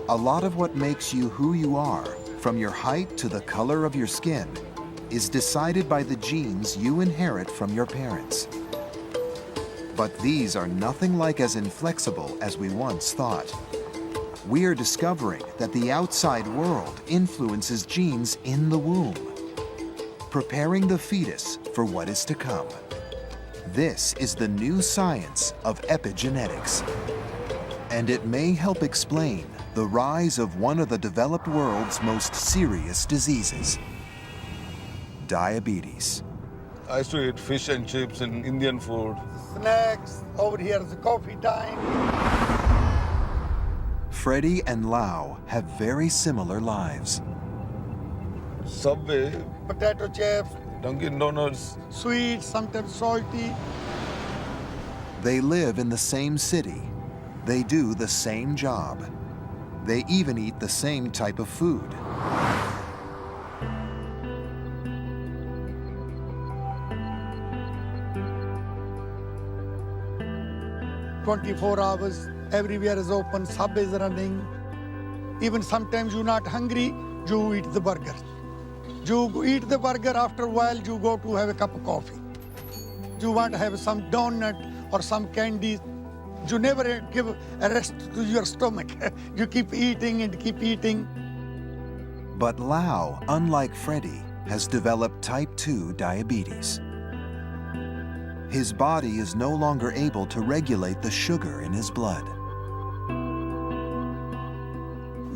A lot of what makes you who you are, from your height to the color of your skin, is decided by the genes you inherit from your parents. But these are nothing like as inflexible as we once thought. We are discovering that the outside world influences genes in the womb, preparing the fetus for what is to come. This is the new science of epigenetics, and it may help explain the rise of one of the developed world's most serious diseases: diabetes. I used to eat fish and chips and Indian food. Snacks, over here is coffee time. Freddie and Lau have very similar lives. Subway, Potato chips, Dunkin' Donuts. sweet, sometimes salty. They live in the same city. They do the same job. They even eat the same type of food. "24 hours, everywhere is open, subway is running. Even sometimes you're not hungry, you eat the burger. You eat the burger, after a while you go to have a cup of coffee. You want to have some donut or some candy. You never give a rest to your stomach. You keep eating and keep eating. But Lau, unlike Freddie, has developed type 2 diabetes. His body is no longer able to regulate the sugar in his blood.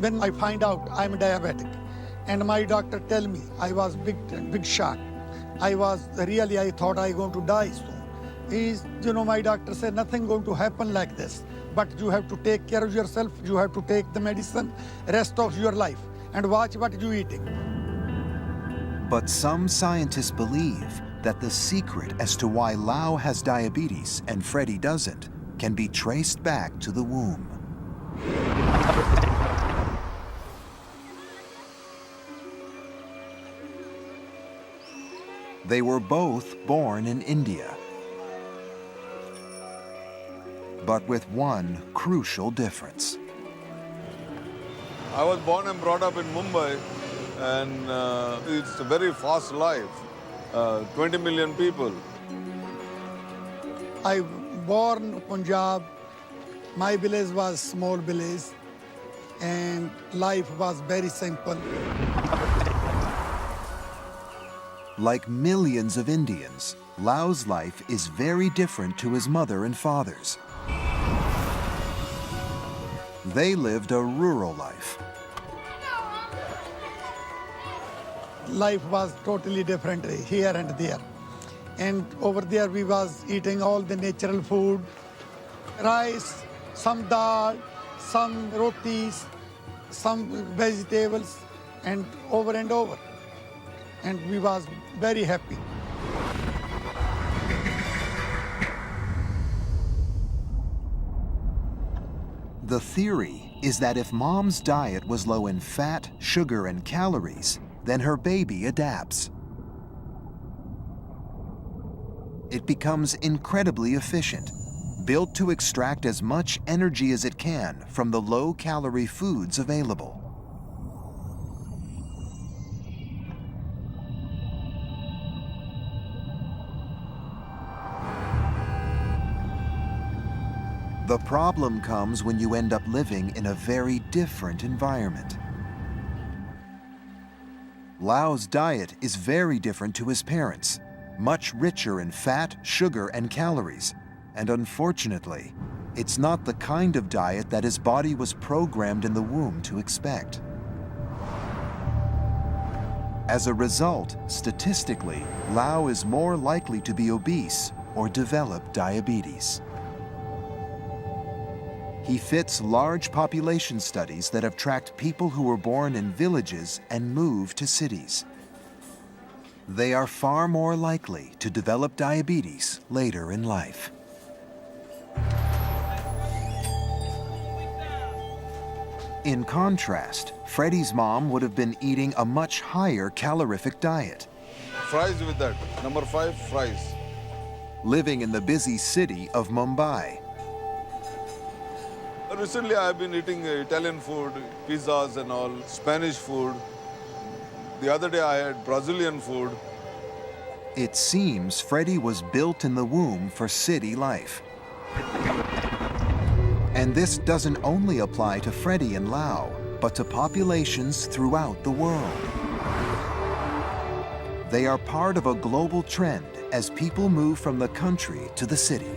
When I find out I'm diabetic, and my doctor tell me, I was big shock. I thought I going to die soon. My doctor said, nothing going to happen like this, but you have to take care of yourself. You have to take the medicine rest of your life and watch what you eating. But some scientists believe that the secret as to why Lau has diabetes and Freddie doesn't can be traced back to the womb. They were both born in India, but with one crucial difference. I was born and brought up in Mumbai, and it's a very fast life. 20 million people. I born in Punjab. My village was small village, and life was very simple. Like millions of Indians, Lau's life is very different to his mother and father's. They lived a rural life. Life was totally different here and there. And over there we was eating all the natural food, rice, some dal, some rotis, some vegetables, and over. And we was very happy. The theory is that if mom's diet was low in fat, sugar, and calories, then her baby adapts. It becomes incredibly efficient, built to extract as much energy as it can from the low-calorie foods available. The problem comes when you end up living in a very different environment. Lau's diet is very different to his parents', much richer in fat, sugar, and calories. And unfortunately, it's not the kind of diet that his body was programmed in the womb to expect. As a result, statistically, Lau is more likely to be obese or develop diabetes. He fits large population studies that have tracked people who were born in villages and moved to cities. They are far more likely to develop diabetes later in life. In contrast, Freddie's mom would have been eating a much higher calorific diet. Fries with that. Number 5, fries. Living in the busy city of Mumbai. Recently, I've been eating Italian food, pizzas and all, Spanish food. The other day, I had Brazilian food. It seems Freddie was built in the womb for city life. And this doesn't only apply to Freddie and Lau, but to populations throughout the world. They are part of a global trend as people move from the country to the city.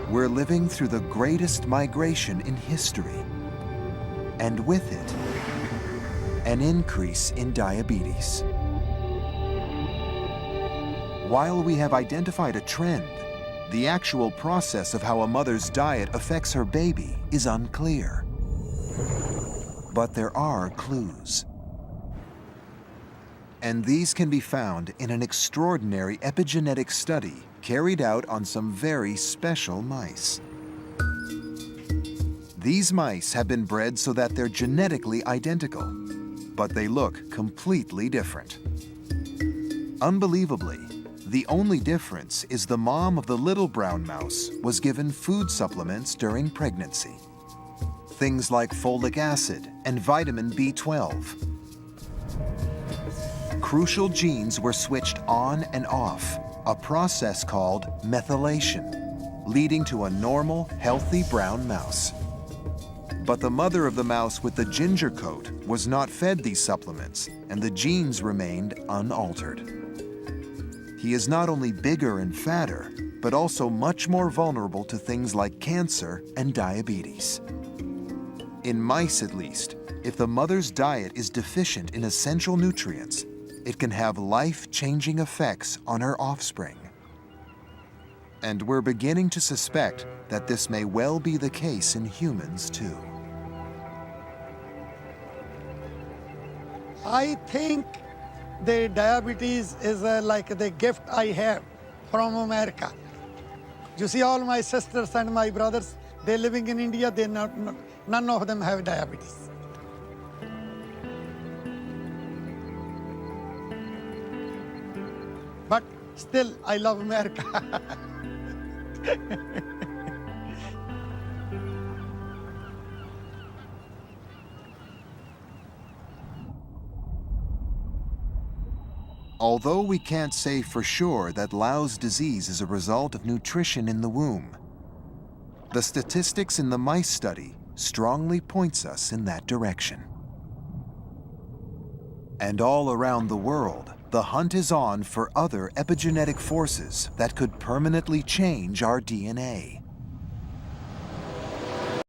We're living through the greatest migration in history, and with it, an increase in diabetes. While we have identified a trend, the actual process of how a mother's diet affects her baby is unclear. But there are clues. And these can be found in an extraordinary epigenetic study carried out on some very special mice. These mice have been bred so that they're genetically identical, but they look completely different. Unbelievably, the only difference is the mom of the little brown mouse was given food supplements during pregnancy. Things like folic acid and vitamin B12. Crucial genes were switched on and off, a process called methylation, leading to a normal, healthy brown mouse. But the mother of the mouse with the ginger coat was not fed these supplements, and the genes remained unaltered. He is not only bigger and fatter, but also much more vulnerable to things like cancer and diabetes. In mice, at least, if the mother's diet is deficient in essential nutrients, it can have life-changing effects on her offspring. And we're beginning to suspect that this may well be the case in humans, too. I think the diabetes is like the gift I have from America. You see, all my sisters and my brothers, they're living in India, none of them have diabetes. But still, I love America. Although we can't say for sure that Lau's disease is a result of nutrition in the womb, the statistics in the mice study strongly points us in that direction. And all around the world, the hunt is on for other epigenetic forces that could permanently change our DNA.